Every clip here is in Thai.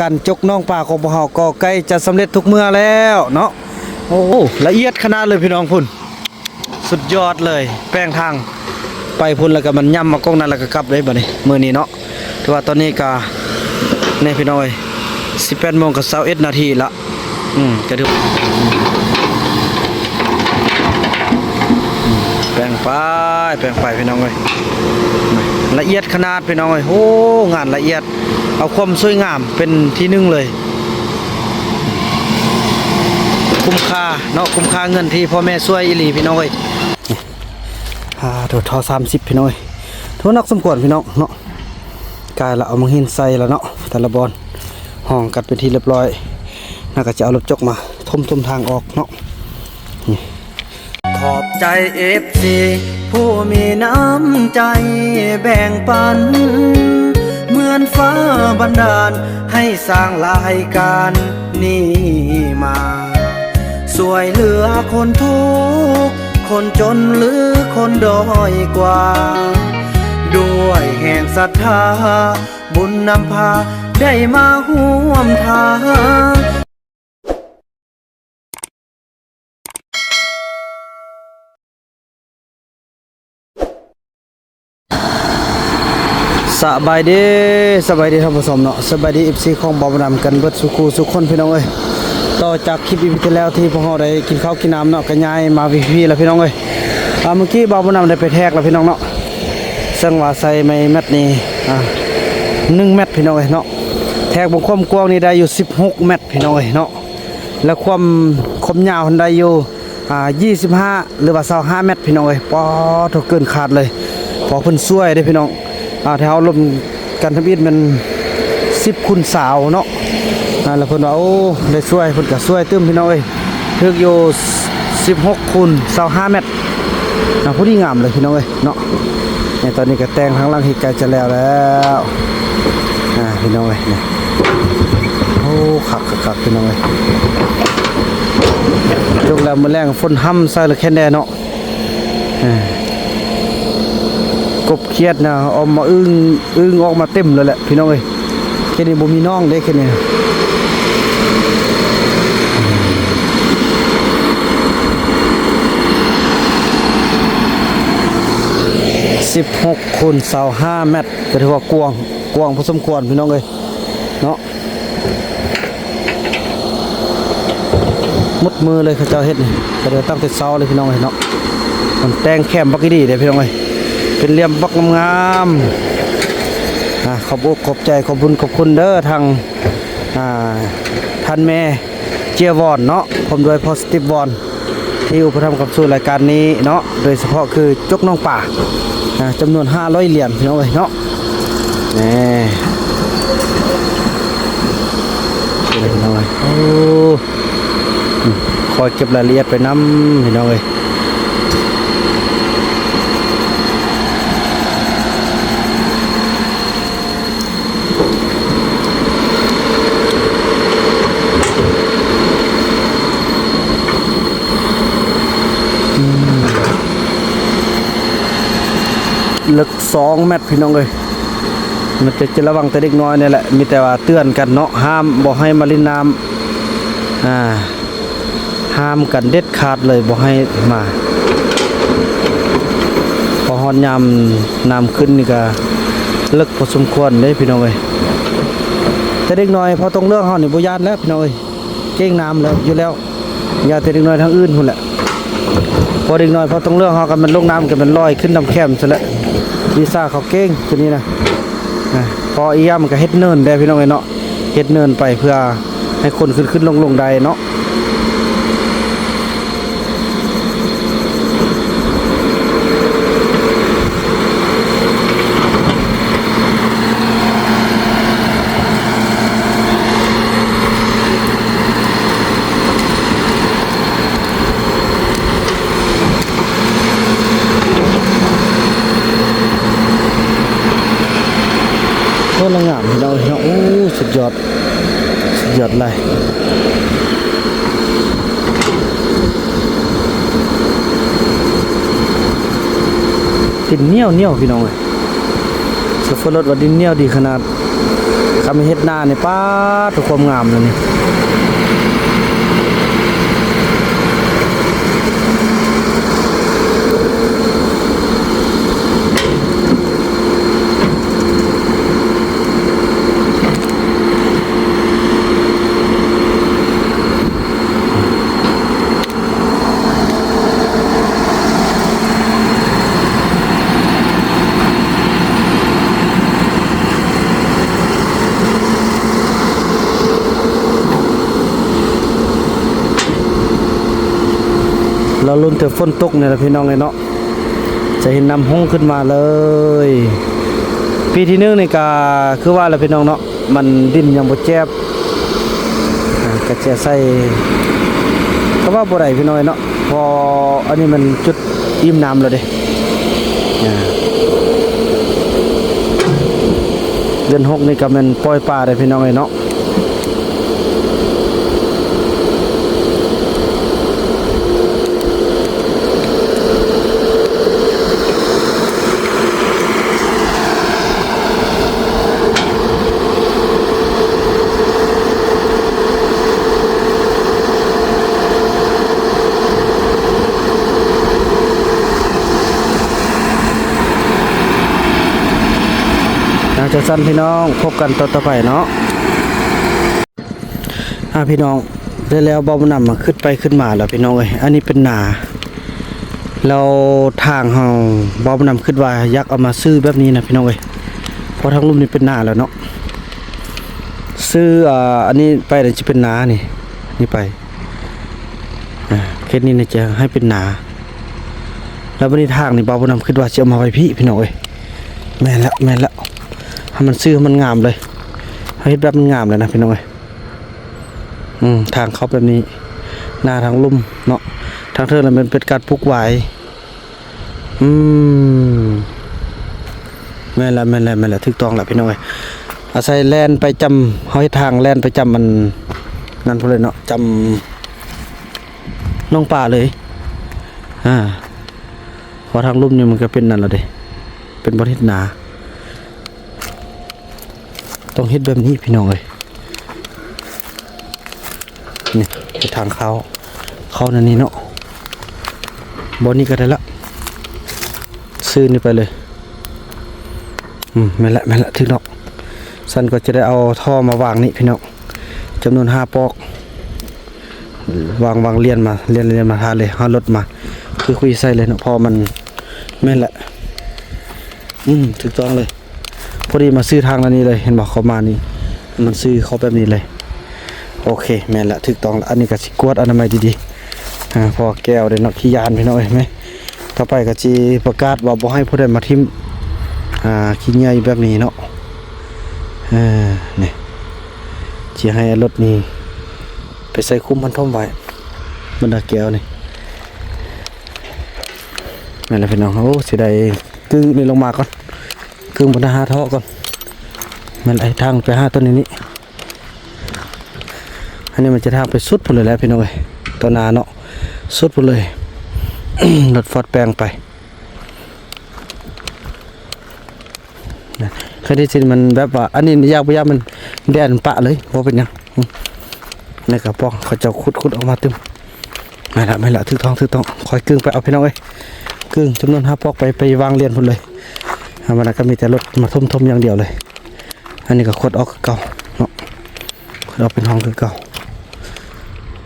การจกน้องป่าของพวกเราก็ใกล้จะสำเร็จทุกเมื่อแล้วเนาะโอ้ละเอียดขนาดเลยพี่น้องพุ่นสุดยอดเลยแป้งทางไปพุ่นแล้วก็มันย่ำมากล้องนั้นแล้วก็กลับเลยบัดนี้มื้อนี้เนาะถือว่าตอนนี้ก็นี่พี่น้องเอ้ย 18:21 น.ละก็ถือแป้งไปพี่น้องเอ้ยละเอียดขนาดพี่น้องเอ้ยโอ้งานละเอียดเอาความสวยงามเป็นที่หนึ่งเลยคุ้มค่าเนาะคุ้มค่าเงินที่พ่อแม่ช่วยอีหลีพี่น้องเอ้ยตัวทอ30พี่น้องเอ้ยทั่วนักสมควรพี่น้องเนาะกายละเอามาหินใส่แล้วเนาะแต่ละบอลห้องกัดเป็นที่เรียบร้อยน่าก็จะเอารถจกมาทุ่มทางออกเนาะขอบใจ FC ผู้มีน้ำใจแบ่งปันเหมือนฟ้าบันดาลให้สร้างรายการนี้มาสวยเหลือคนทุกข์คนจนหรือคนด้อยกว่าด้วยแห่งศรัทธาบุญนำพาได้มาร่วมทางสบายดีท่านผู้ชมเนาะสบายดี FC ของบ่าวดำกันเบิดสุขุสุขคนพี่น้องเอ้ยต่อจากคลิปอีพีที่แล้วที่พวกเราได้กินข้าวกินน้ำเนาะก็ย้ายมาพี่แล้วพี่น้องเอ้ยเมื่อกี้บ่าวดำได้ไปแทกแล้วพี่น้องเนาะซึ่งว่าใส่ไม้เม็ดนี่1 เม็ดพี่น้องเอ้ยเนาะแทกบงความกว้างนี่ได้อยู่16 เม็ดพี่น้องเอ้ยเนาะแล้วความยาวได้อยู่25หรือว่า25 เม็ดพี่น้องเอ้ยปอถกเกินขาดเลยพอเพิ่นช่วยได้พี่น้องแถวลมกันทำอิฐมัน10 คูณสาวเนาะแล้วเพิ่นว่าโอ้ได้ช่วยเพิ่นก็ช่วยตึ้มพี่น้องเอ้ยถึกอยู่16 คูณ25 เมตรผู้ดีงามเลยพี่น้องเอ้ยเนาะในตอนนี้ก็แต่งทางหลังที่ใกล้จะแล้วพี่น้องเอ้ยนี่โอ้คักพี่น้องเอ้ยจกแล้วมื้อแรงฝนห่ำใส่ละแค่แน่เนาะกบเครียดนะออกมาอึ้งออกมาเต็มเลยแหละพี่น้องเอ้ยแค่นี้บ่มีน้องเด้แค่นี้16 คูณ25 เมตรก็ถือว่ากว้างพอสมควรพี่น้องเอ้ยเนาะมุดมือเลยเขาเจ้าเฮ็ดนี่ก็เดี๋ยวตั้งแต่เช้าเลยพี่น้องเอ้ยเนาะมันแต่งแคมบักดีเด้พี่น้องเอ้ยเป็นเหลี่ยมบักงามขอบอกขอบใจขอบคุณเด้อทางท่านแม่เจียวอนเนาะผมโดย Positive One ที่อุปถัมภ์กับสู่รายการนี้เนาะโดยเฉพาะคือจกน้องป่าจำนวน500 เหรียญพี่น้องเอ้ยเนาะนี่พี่น้องเอ้ยโอ้คอยเก็บรายละเอียดไปน้ำพี่น้องเอ้ยลึก2 เมตรพี่น้องเอ้ยมันจะระวังแต่เด็กน้อยนี่แหละมีแต่ว่าเตือนกันเนาะห้ามบ่ให้มาเล่นน้ำห้ามกันเด็ดขาดเลยบ่ให้มาพอฮอดยามน้ำขึ้นนี่ก็ลึกพอสมควรเด้พี่น้องเอ้ยแต่เด็กน้อยพอตรงเรื่องเฮานี่บ่ย่านแล้วพี่น้องเอ้ยเก่งน้ำแล้วอยู่แล้วอย่าแต่เด็กน้อยทางอื่นพุ่นแหละพอเด็กน้อยพอตรงเรื่องเฮากันมันลงน้ำกันมันลอยขึ้นน้ำแคมซะแล้ววีซ่าเขาเก่งตัวนี้นะพออีย่ามันก็เฮ็ดเนินได้พี่น้องเอ้ยเนาะเฮ็ดเนินไปเพื่อให้คนขึ้นลงได้เนาะโคตรงามพี่น้องเนาะโอ้สุดยอดเลยดินเหนียวพี่น้องเลยสฟอรถว่าดินเหนียวดีขนาด ามีเฮ็ดหน้านี่ป้าทุกความงามเลยนี่เราลุ้นแต่ฝนตกเนี่ยแหละพี่น้องไงเนาะจะเห็นน้ำห้องขึ้นมาเลยปีที่1นี่ก็คือว่าแหละพี่น้องเนาะมันดินยังบ่แจ๊บก็จะใส่ก็ว่าบ่ได้พี่น้องเนาะพออันนี้มันจุดอิ่มน้ำแล้วเด้เดือน6นี่ก็มันปล่อยปลาได้พี่น้องไงเนาะจะสั้นพี่น้องพบกันต่อไปเนาะพี่น้องได้แล้วบ่นำมาขึ้นไปขึ้นมาแล้วพี่น้องเอ้ยอันนี้เป็นหนาเราทางเฮาบ่นำขึ้นว่ายักเอามาซื้อแบบนี้นะพี่น้องเอ้ยเพราะทางลุ่มนี้เป็นหนาแล้วเนาะซื้ออันนี้ไปเดี๋ยวจะเป็นหนานี่ไปเคสนี้เนี่ยจะให้เป็นหนาแล้ววันนี้ทางนี่บ่นำขึ้นว่าจะเอามาไว้พี่น้องเอ้ยแม่นแล้วให้มันซื้อมันงามเลยให้เฮ็ดแบบมันงามเลยนะพี่น้องเอ้ยทางเข้าแบบนี้หน้าทางลุ่มเนาะทางเทินมันเป็นการปลูกไว้แม่นละถูกต้องละพี่น้องเอ้ยอาศัยแล่นไปจำเฮาเฮ็ดทางแล่นไปจำมันนั่นพุ่นเลยเนาะจำน้องป่าเลยพอทางลุ่มนี่มันก็เป็นนั่นแล้วเด้เป็นบ่เฮ็ดหนาต้องเฮ็ดแบบนี้พี่น้องเอ้ยนี่ทางเข้านั่นนี่เนาะบนนี้ก็ได้ละซื้อนี่ไปเลยแม่นละถึงเนาะสันก็จะได้เอาท่อมาวางนี่พี่น้องจำนวน5ปอกวางเรียนมาทานเลยหารถมาคือคุยใส่เลยเนาะพอมันแม่นละถูกต้องเลยพอดีมาซื้อทางนี้เลยเห็นบอกเขามานี่มันซื้อเขาแบบนี้เลยโอเคแม่นละถูกต้องละอันนี้ก็สิกวดอนามัยดีๆพอแก้วได้เนาะขี้ยานพี่น้องเห็นไหมต่อไปก็สิประกาศว่าบ่ให้ผู้ใดมาทิ่มขี้ใหญ่แบบนี้เนาะนี่สิให้รถนี้ไปใส่คุ้มมันท่อมไว้บรรดาแก้วนี่แม่นละพี่น้องโอ้สิได้กึ่งนี่ลงมาก่อนกึ่งบนหาท่อก่อนมันไอทางไปหาต้นนี้อันนี้มันจะทางไปสุดพุ่นเลยแล้วพี่น้องเอ้ยต้นนาเนาะสุดพุ่นเลย รถฟอร์ดแปลงไปเคยได้ยินมันแบบว่าอันนี้ยากบ่ยากมันแดนปะเลยบ่เป็นหยังนี่กระป๋องเขาจะขุดออกมาตึมไม่ละถือทองคอยกึ่งไปเอาพี่น้องเอ้ยกึ่งจำนวน5ปอกไปวางเรียนพุ่นเลยมันก็มีแต่รถมาทุ่มอย่างเดียวเลยอันนี้ก็ขดออกเก่าเนาะขดออกเป็นห้องคือเก่า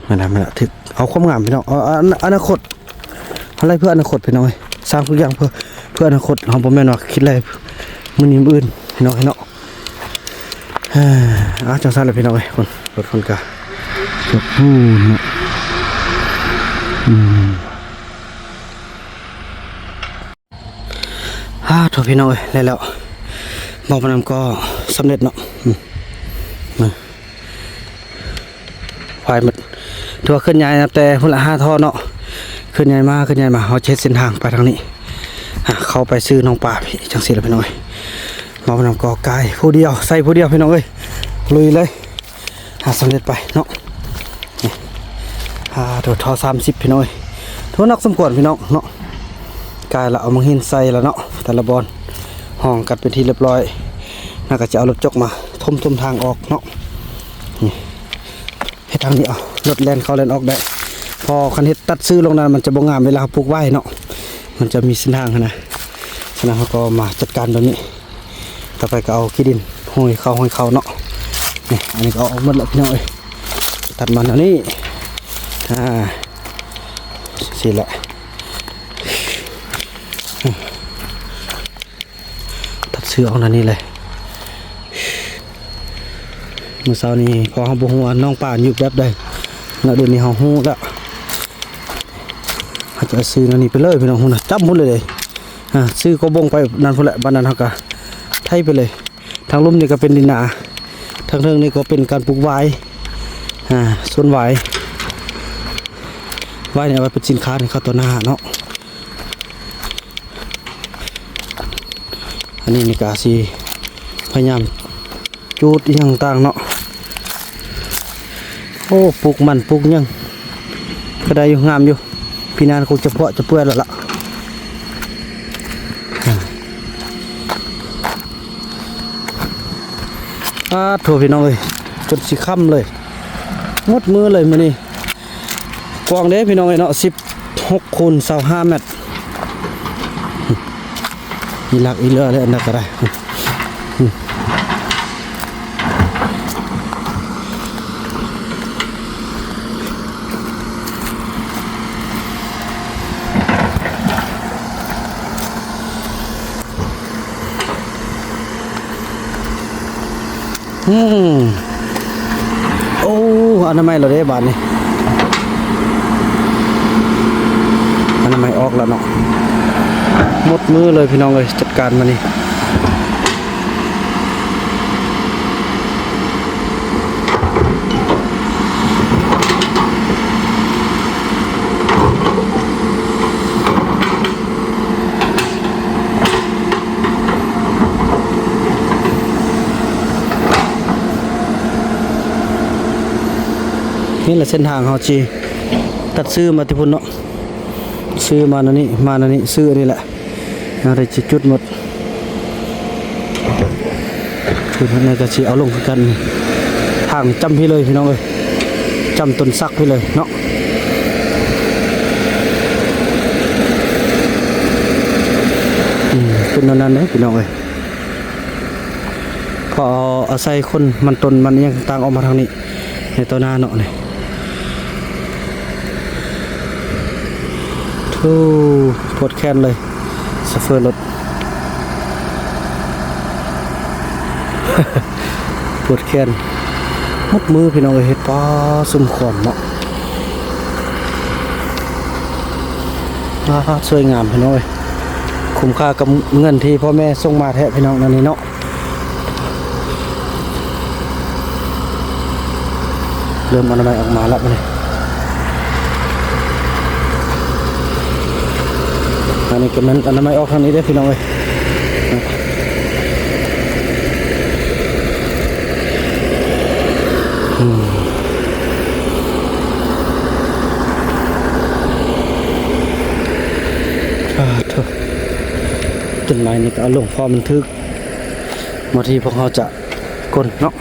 ไม่ละถึกเอาความงามพี่น้องเอาอนาคตอะไรเพื่ออนาคตพี่น้องสร้างทุกอย่างเพื่ออนาคตของผมแม่นว่าคิดอะไรมื้อนี้มื้ออื่นพี่น้องเนาะจังซั่นเลยพี่น้องคนรถคนกะจบพูนเนาะโทษพี่น้องแล้วบอกมันก็สำเร็จเนาะควายหมดถือว่าขึ้นใหญ่นะแต่พุ่นละ5ท่อเนาะขึ้นใหญ่มาเขาเช็ดเส้นทางไปทางนี้เข้าไปซื้อน้องป่าพี่จังสิละพี่น้องบอกมันก็กายผู้เดียวใส่ผู้เดียวพี่น้องลุยเลยสำเร็จไปเนาะตัวท่อ30พี่น้องทั่วนักสมควรพี่น้องเนาะกายละเอามังหินใส่แล้วเนาะแต่ละบอลห้องกัดเป็นที่เรียบร้อยน่าก็จะเอารถจกมา ทมทางออกเนาะนี่ให้ทางนี้เอารถแล่นเข้าแล่นออกได้พอคันเฮ็ดตัดซื้อลงนั้นมันจะบ่งามเวลาปลูกไว้เนาะมันจะมีเส้นทางนะฉะนั้นเขาก็มาจัดการแบบนี้ต่อไปก็เอาขี้ดินห้อยเข้าเนาะนี่อันนี้ก็เอาหมดแล้วพี่น้องเอ้ยตัดมันอันนี้สิแหละตัดเสื้อเอานั่นนี่เลยเมื่อเช้านี้พอเขาบอกว่าน้องป่านอยู่แบบใดแล้วเดี๋ยวนี้เขาหู้แล้วเขาจะซื้อนั่นนี่ไปเลยพี่น้องหูนะจับหมดเลยซื้อก็บงไปนั่นพอแหละบ้านนั้นเขาก็ไทยไปเลยทางลุ่มนี่ก็เป็นดินนาทางเทิงนี่ก็เป็นการปลูกไว้ส่วนไว้เนี่ยไว้เป็นสินค้าในข้าวตัวหน้าเนาะอันนี้นี่กาสีพยายามจูดอย่างต่างเนาะโอ้ปลูกมันปลูกยังก็ได้อยู่งามอยู่พี่นานคงจะเพาะจะเปื่อยแล้วล่ะโถพี่น้องเลยจนสีค่ำเลยงดมือเลยมื้อนี้กว้างเด้พี่น้องเนาะ16 คูณ 25 เมตรมีหลักอีเลือเลยอันนั้นก็ได้โอ้อนามัยเราได้บาทนี่อนามัยออกแล้วเนาะหมดมือเลยพี่น้องเลยจัดการมานี่นี่แหละเส้นทางเขาจีตัดซื้อมาที่พุ่นเนาะซื้อมานั่นนี่ซื้อนี่แหละอะไรจะจุดหมดคือในกระชีเอาลงกันทางจำพี่เลยพี่น้องเลยจำต้นซักพี่เลยเนาะเป็นนั่นเลยพี่น้องเลยพออาศัยคนมันต้นมันยังต่างออกมาทางนี้ในตัวหน้าเนาะนี่ปวดแขนเลยสเฟอร์รถ ปวดแขนมุดมือพี่น้องเฮ็ดป้าซุ่มขอนเนาะสวยงามพี่น้องคุ้มค่ากับเงินที่พ่อแม่ส่งมาแท้พี่น้องนั่นนี่เนาะเริ่มอนามัยออกมาแล้วเลยอันนี้ก็มันอนามัยออกทางนี้ได้พี่น้องเลยต้นไม้นี่ก็เอาลงพอมันทึกบางทีพวกเขาจะกลเนาะ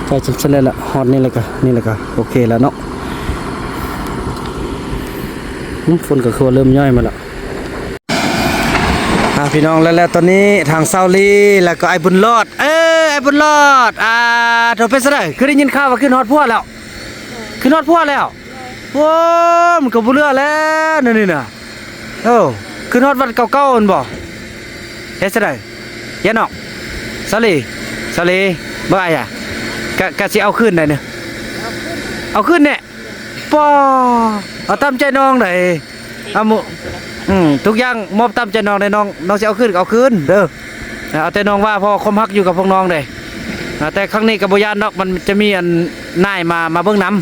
ใช่จนเลยละฮอตนี่เลยก็โอเคแล้วเนาะฝนก็คือเริ่มย่อยมาแล้วพี่น้องแล้วตอนนี้ทางเซาลีแล้วก็ไอ้บุญรอดไอ้บุญรอดโทรไปซะได้คือได้ยินข่าวว่าขึ้นฮอดพัวแล้วโอ้มันก็บ่เรือแล้วนี่น่ะขึ้นฮอดวัดเก่าๆนั่นบ่เฮ็ดซะได้ยันออกเซาลีบ่อ้ายกะสิเอาขึ้นได้เนี่ยเอาขึ้นเนี่ยป้อเอาตามใจน้องได้เอาทุกอย่างมอบตามใจน้องได้น้องจะเอาขึ้นเด้อเอาแต่น้องว่าพอคมฮักอยู่กับพวกน้องได้แต่ครั้งนี้กับบุญานอกมันจะมีอันนายมาเบื้องน้ำ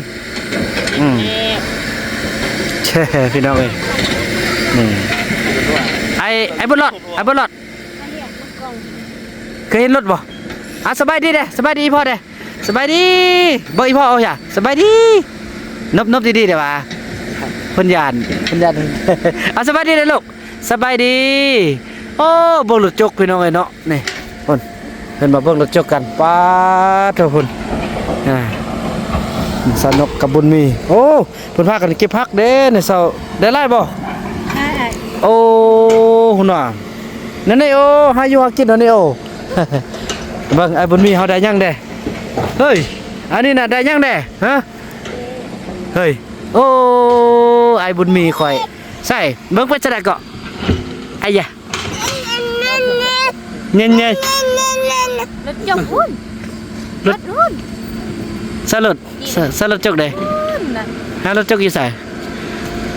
แช่พี่น้องเลยไอ้บุญรอดเคยเห็นรถบ่สบายดีพ่อเด้ สบายดีบ่อีพ่อเอาจ้ะสบายดีนบดีๆเดี๋ยวว่าเพิ่นยาน เอาสบายดีเลยลูกสบายดีโอ้เบิ่งรถจกพี่น้องเอ้ยเนาะนี่เพิ่นมาเบิ่งรถจกกันป๊าดเถอะพุ่นสนุกกับบุญมีโอ้เพิ่นพากันเก็บผักเด้ในเช้าได้หลายบ่ได้โอ้หุ่นว่านั่นนี่โอ้หาอยู่หากินนั่นนี่โอ้ เบิ่งไอ้บุญมีเฮาได้ยังเด้เฮ้ยอันนี้น่ะได้ยังเด้ฮะเฮ้ยโอ้ไอ้บุญมีข่อยใช่เบิ่งไปจะได้เกาะไอ้ยะเงี้ยรถจกหุ่นรถหุ่นสลดจกเด้ฮะรถจกอยู่ใส่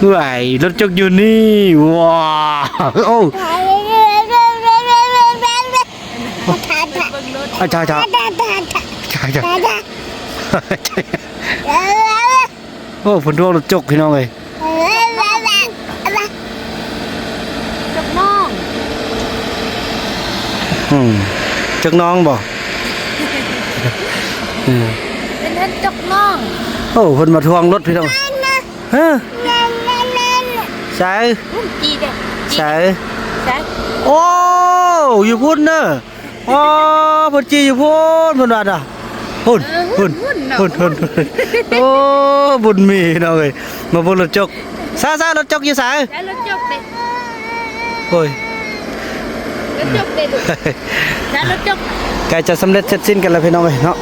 ไหวรถจกอยู่นี่ว้าวโอ้จ้าโอ้ฝนดวงรถจกพี่น้องเลยจกน้องจกน้องบ่เป็นท่านจกน้องโอ้ฝนมาทวงรถพี่น้องฮะใช่จีเด็กใช่โอ้อยู่พุ่นเนอะอ๋อพุ่นจีอยู่พุ่นพุ่นวัดอ่ะพุ่นโอ้บุญมีน้องเอ้ยมาบนรถจกซารถจกอยู่สายรถจกเด็กโอ้ยรถจกเด็กรถจกใกล้จะสำเร็จเสร็จสิ้นกันแล้วพี่น้องเอ้ยเนาะ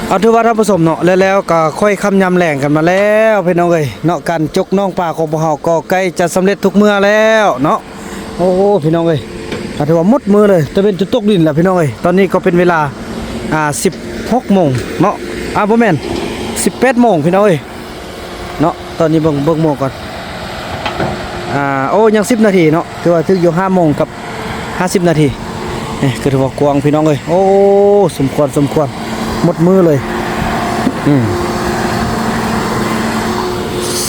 เอาถือว่าท่านผู้ชมเนาะแล้วก็ค่อยคำยำแหลงกันมาแล้วพี่น้องเอ้ยเนาะการจกน้องป่าของพวกเราก็ใกล้จะสำเร็จทุกเมื่อแล้วเนาะโอ้พี่น้องเอ้ยถือว่าหมดมือเลยจะเป็นจุดตกดินแหละพี่น้องเอ้ยตอนนี้ก็เป็นเวลา16 โมงเนาะบ่แม่น18 โมงพี่น้องเอ้ยเนาะตอนนี้เบิ่งโมงก่อนโอ้ยัง10 นาทีเนาะถือว่าถึงอยู่5 โมงกับ50 นาทีนี่คือถือว่ากวางพี่น้องเอ้ยโอ้สมควรหมดมือเลย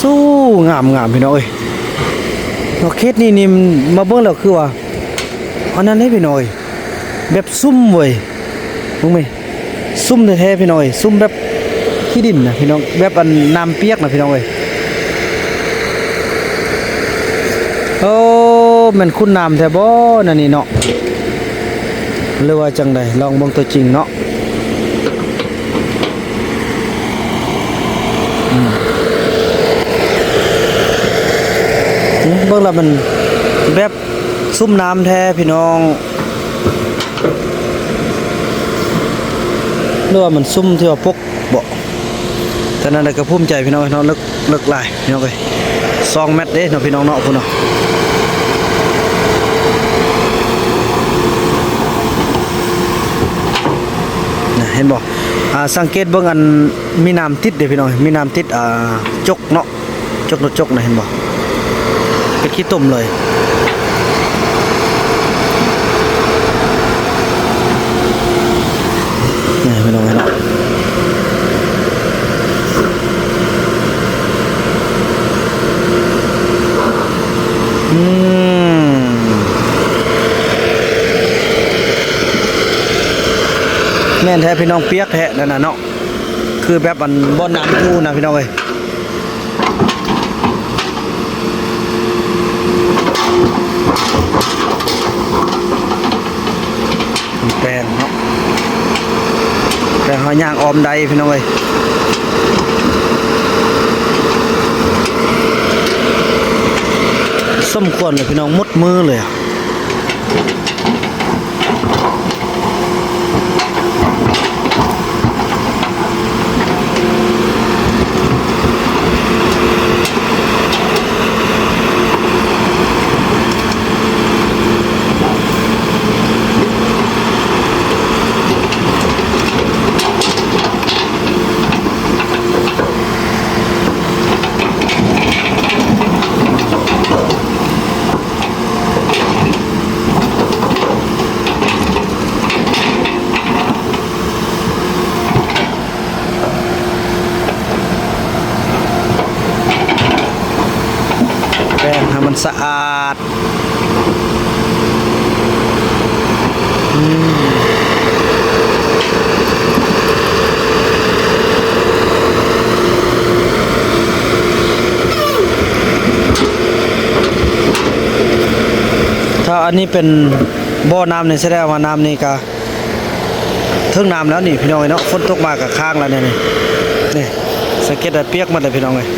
สู้งามพี่น้องเอ้ยเนาะเคสนี่มาเบิ่งแล้วคือว่าอันนั้นให้พี่น้อยแบบซุ่มเว้ยมึงมั้ยซุ่มแท้ๆพี่น้อยซุ่มแบบขี้ดินนะพี่น้องแบบอันน้ำเปียกนะพี่น้องเอ้ยโอ้มันคุณน้ำแท้บ่นั่นนี่เนาะหรือว่าจังไดลองเบิ่งตัวจริงเนาะเบิ่งแล้วมันแบบซุ่มน้ำแท้พี่น้องหรือว่ามันซุ่มที่ว่าพกบ่แต่นั้นก็ภูมิใจพี่น้องเนาะเลิกหลายพี่น้องเอ้ย2 เมตรเด้เนาะพี่น้องเนาะพุ่นเนาะเห็นบ่สังเกตเบิ่งอันมีน้ำติดเด้พี่น้องมีน้ำติดจกเนาะจกรถจกนะเห็นบ่เป็นขี้ตุ่มเลยนี่พี่น้องเห็นเนาะแม่นแท้พี่น้องเปียกแท้นั่นน่ะเนาะคือแบบอันบ่อน้ำทูนะพี่น้องเอ้ยแปลงเนาะแปลงหอย่างออมใดพี่น้องเอ้ยสมควรเลยพี่น้องมุดมือเลยสะอาด อันนี้เป็นบ่อน้ำนี่แสดงว่าน้ำนี่ก็ถึงน้ำแล้วนี่พี่น้องเนาะฝนตกมากับค้างแล้วนี่สังเกตได้เปียกหมดเลยพี่น้องเอ้ย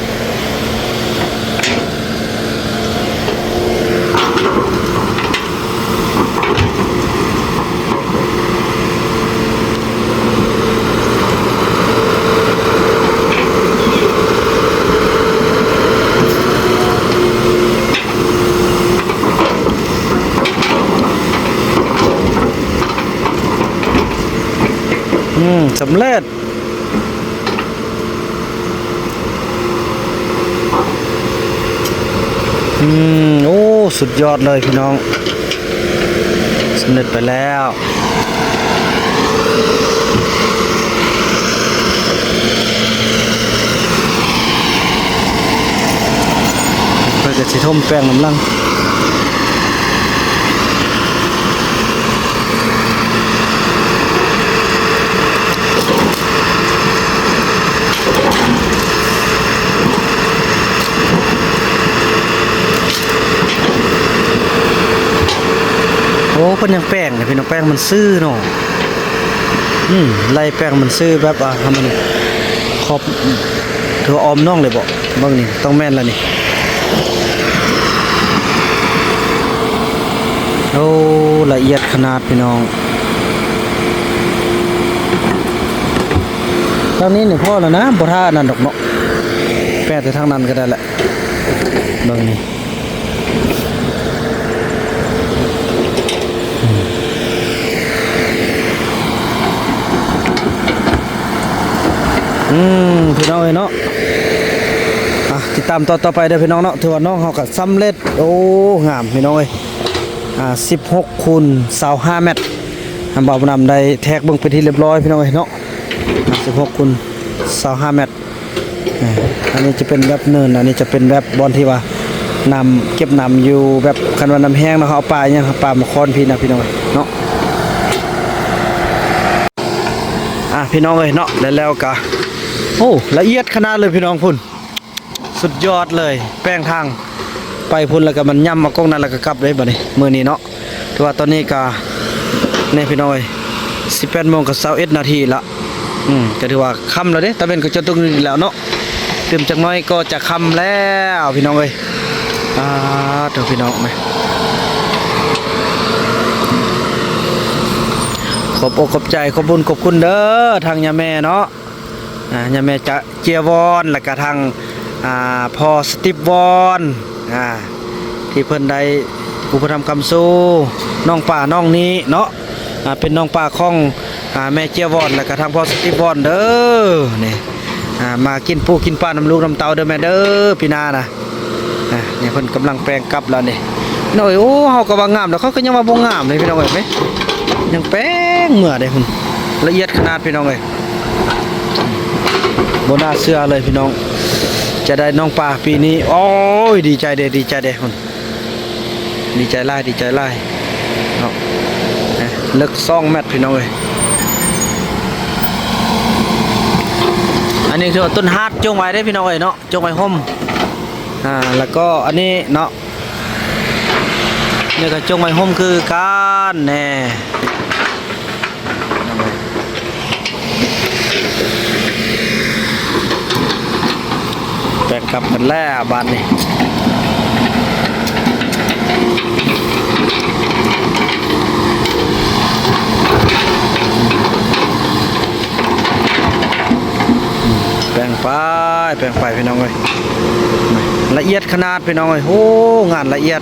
สำเร็จโอ้สุดยอดเลยพี่น้องสำเร็จไปแล้วเพื่อจะสิทมแป้งน้ำลังโอ้เพิ่นยังแป้งเนี่ยพี่น้องแป้งมันซื่อเนาะไล่แป้งมันซื่อแบบทำมันขอบถือออมน่องเลยบ่เบิ่งนี่ต้องแม่นแล้วนี่โอ้ละเอียดขนาดพี่น้องทางนี้นี่พอแล้วนะบ่ท่านั่นดอกเนาะแป้งแต่ทางนั้นก็ได้แหละเบิ่งนี่พี่น้องเอ้ยเนาะติดตามต่อไปเด้อพี่น้องเนาะถือว่าน้องเฮาก็สำเร็จโอ้งามพี่น้องเอ้ย16 คูณ 25 เมตรบ่าวนำได้แท็กเบิ่งไปที่เรียบร้อยพี่น้องเอ้ยเนาะ16 คูณ 25 เมตรอันนี้จะเป็นแบบเนินอันนี้จะเป็นแบบบอนที่ว่านำเก็บน้ำอยู่แบบคันว่าน้ำแห้งเนาะเฮาเอาปลาอย่างปลามาคอนพี่นะพี่น้องเนาะพี่น้องเอ้ยเนาะแล้วก็โอ้ละเอียดขนาดเลยพี่น้องพุ่นสุดยอดเลยแป้งทางไปพุ่นแล้วก็มันย่ำมากล้องนั้นแล้วก็กลับเลยบัดนี้มื้อนี้เนาะถือว่าตอนนี้ก็นี่พี่น้องเอ้ย 18:21 นาทีละก็ถือว่าค่ำแล้วเด้ตะเวนก็จะตกนี่แล้วเนาะตื่มจักหน่อยก็จะค่ำแล้วพี่น้องเอ้ยเด้อพี่น้องมั้ยขอบอกขอบใจขอบบุญขอบคุณเด้อทางย่าแม่เนาะย่าแม่จะเจียวอนแล้วก็ทางพ่อสติปวอนที่เพิ่นได้อุปถัมภ์คำสู้น้องป่าน้องนี้เนาะเป็นน้องป่าของแม่เจียวอนแล้วก็ทางพ่อสติปวอนเด้อนี่มากินปูกินปลาน้ำลูกน้ำเต้าเด้อแม่เด้อพี่นานะนี่เพิ่นกำลังแปลงกลับแล้วนี่น้อยโอ้เฮาก็ว่างามแล้วเขาก็ยังว่าบ่งามเลยพี่น้องเอ้ยยังแป้งเหมือได้คุณละเอียดขนาดพี่น้องเลยโบน่าเสื้อเลยพี่น้องจะได้น้องปลาปีนี้โอ้ยดีใจเด้คุณดีใจไล่เนาะลึก2 เมตรพี่น้องเลยอันนี้คือต้นฮาร์ดจงไว้ได้พี่น้องเลยเนาะจงไว้ห่มแล้วก็อันนี้เนาะนี่ก็จงไว้ห่มคือการแน่แปลงกลับกันแล้วบ้านนี้แปลงไปพี่น้องเอ้ยละเอียดขนาดพี่น้องเอ้ยโอ้งานละเอียด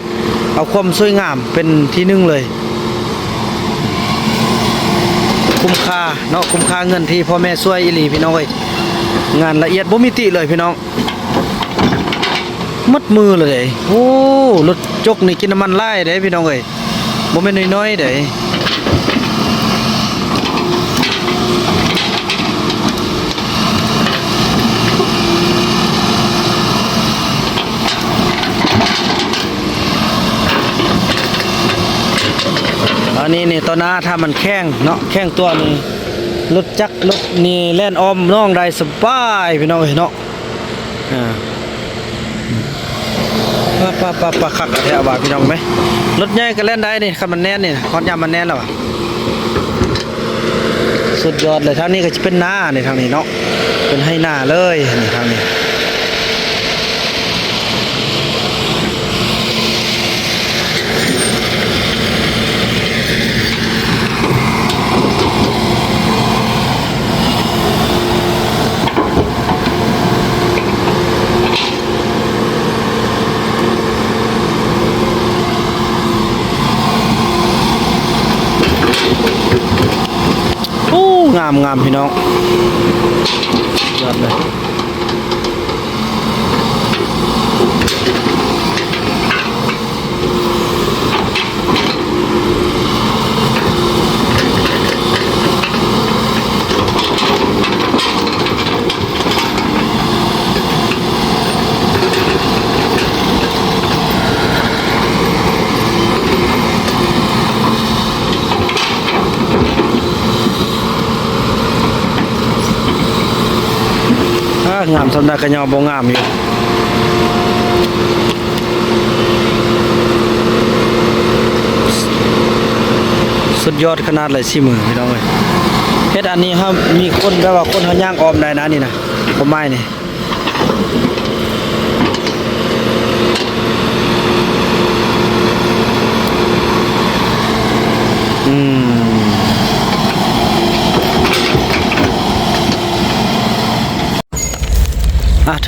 เอาความสวยงามเป็นที่หนึ่งเลยคุ้มค่าเนาะคุ้มค่าเงินที่พ่อแม่ช่วยอีหลีพี่น้องเอ้ยงานละเอียดบ่มีติเลยพี่น้องมัดมือเลยโอ้รถจกนี่กินน้ำมันไล่เด้พี่น้องเอ้ยบ่แม่นน้อยๆเด้อันนี้นี่ตอนหน้าถ้ามันแข้งเนาะแข้งตัวนึงรถจักรรถนี่แล่นออมน้องได้สบายพี่น้องเอ้ยเนาะ ปะคักแถวว่าพี่น้องไหมรถใหญ่ก็เล่นได้นี่คันมันแน่นนี่ฮอดยามมันแน่นแล้วอะสุดยอดเลยทางนี้ก็จะเป็นหน้าในทางนี้เนาะเป็นให้หน้าเลยนี่ทางนี้งามพี่น้องยอดเลยงามสำนักกระยอบ่งามอยู่สุดยอดขนาดเลยสิมือพี่น้องเอ้ยเฮ็ดอันนี้ครับมีคนแบบว่าคนเขาย่างออมได้นะนี่นะผมไม่นี่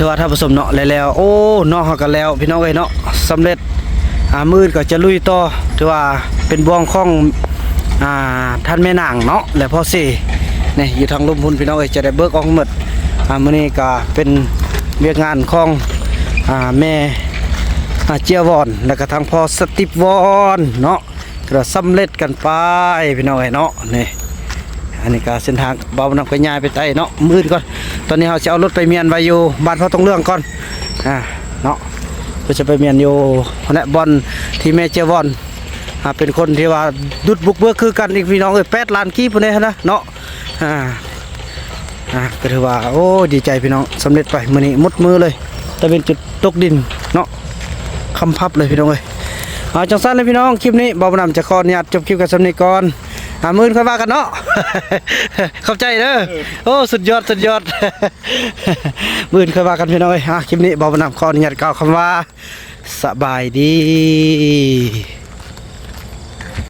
ถือว่าถ้าผสมเนาะแล้วโอ้เนาะเฮากันแล้วพี่น้องเอ้ยเนาะสำเร็จมื้อก็จะลุยต่อถือว่าเป็นบ่วงของท่านแม่นางเนาะและพ่อสินี่อยู่ทางลมพุ่นพี่น้องเอ้ยจะได้เบิกออกหมดมื้อนี้ก็เป็นเวียกงานของแม่เจียวอนแล้วก็ทางพ่อสติปวอนเนาะก็สำเร็จกันไปพี่น้องเอ้ยเนาะนี่อันนี้ก็เส้นทางเบานำไปย้ายไปไต่เนาะมืดก่อนตอนนี้เราจะเอารถไปเมียนไว้อยู่บ้านพ่อต้องเรื่องก่อนเนาะก็จะไปเมียนอยู่เนี่ยบอลที่แม่เจ้าวอนเป็นคนที่ว่าดุดบุกเบิกคือกันอีกพี่น้อง8 ล้านกีบเนี่ยนะเนาะก็ถือว่าโอ้ดีใจพี่น้องสำเร็จไปมื้อนี้หมดมือเลยแต่เป็นจุดตกดินเนาะคำพับเลยพี่น้องจังสั้นเลยพี่น้องคลิปนี้เบาๆนำจะขออนุญาตจบคลิปกันสำเร็จก่อนมื้อค่อยว่ากันเนาะ เข้าใจเด้อโอ้สุดยอดมื้อค่อยว่ากันพี่น้องคลิปนี้เบาๆนำขออนุญาตกล่าวคำว่าสบายดี